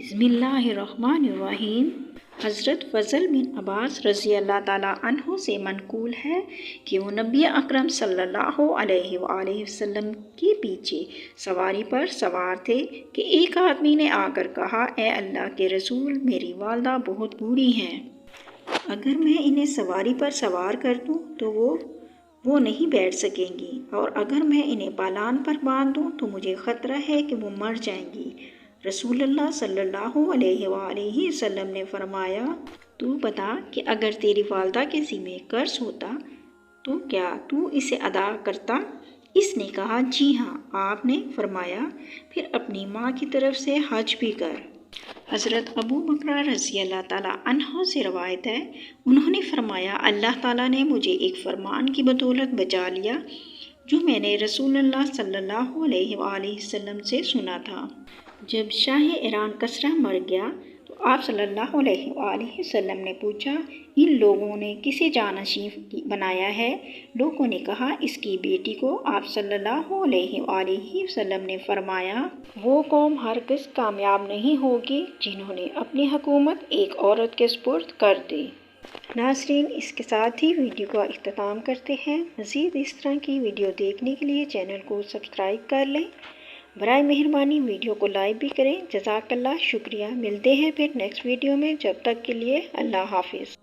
بسم اللہ الرحمن الرحیم۔ حضرت فضل بن عباس رضی اللہ تعالیٰ عنہ سے منقول ہے کہ وہ نبی اکرم صلی اللہ علیہ وآلہ وسلم کے پیچھے سواری پر سوار تھے کہ ایک آدمی نے آ کر کہا، اے اللہ کے رسول، میری والدہ بہت بوڑھی ہیں، اگر میں انہیں سواری پر سوار کر دوں تو وہ نہیں بیٹھ سکیں گی، اور اگر میں انہیں پالان پر باندھ دوں تو مجھے خطرہ ہے کہ وہ مر جائیں گی۔ رسول اللہ صلی اللہ علیہ وآلہ وسلم نے فرمایا، تو بتا کہ اگر تیری والدہ کے ذمہ قرض ہوتا تو کیا تو اسے ادا کرتا؟ اس نے کہا، جی ہاں۔ آپ نے فرمایا، پھر اپنی ماں کی طرف سے حج بھی کر۔ حضرت ابو بکر رضی اللہ تعالیٰ عنہ سے روایت ہے، انہوں نے فرمایا، اللہ تعالیٰ نے مجھے ایک فرمان کی بدولت بچا لیا جو میں نے رسول اللہ صلی اللہ علیہ وآلہ وسلم سے سنا تھا۔ جب شاہ ایران کسریٰ مر گیا تو آپ صلی اللہ علیہ وآلہ وسلم نے پوچھا، ان لوگوں نے کسے جانشین بنایا ہے؟ لوگوں نے کہا، اس کی بیٹی کو۔ آپ صلی اللہ علیہ وآلہ وسلم نے فرمایا، وہ قوم ہرگز کامیاب نہیں ہوگی جنہوں نے اپنی حکومت ایک عورت کے سپرد کر دی۔ ناظرین، اس کے ساتھ ہی ویڈیو کا اختتام کرتے ہیں۔ مزید اس طرح کی ویڈیو دیکھنے کے لیے چینل کو سبسکرائب کر لیں۔ برائے مہربانی ویڈیو کو لائک بھی کریں۔ جزاک اللہ، شکریہ۔ ملتے ہیں پھر نیکسٹ ویڈیو میں، جب تک کے لیے اللہ حافظ۔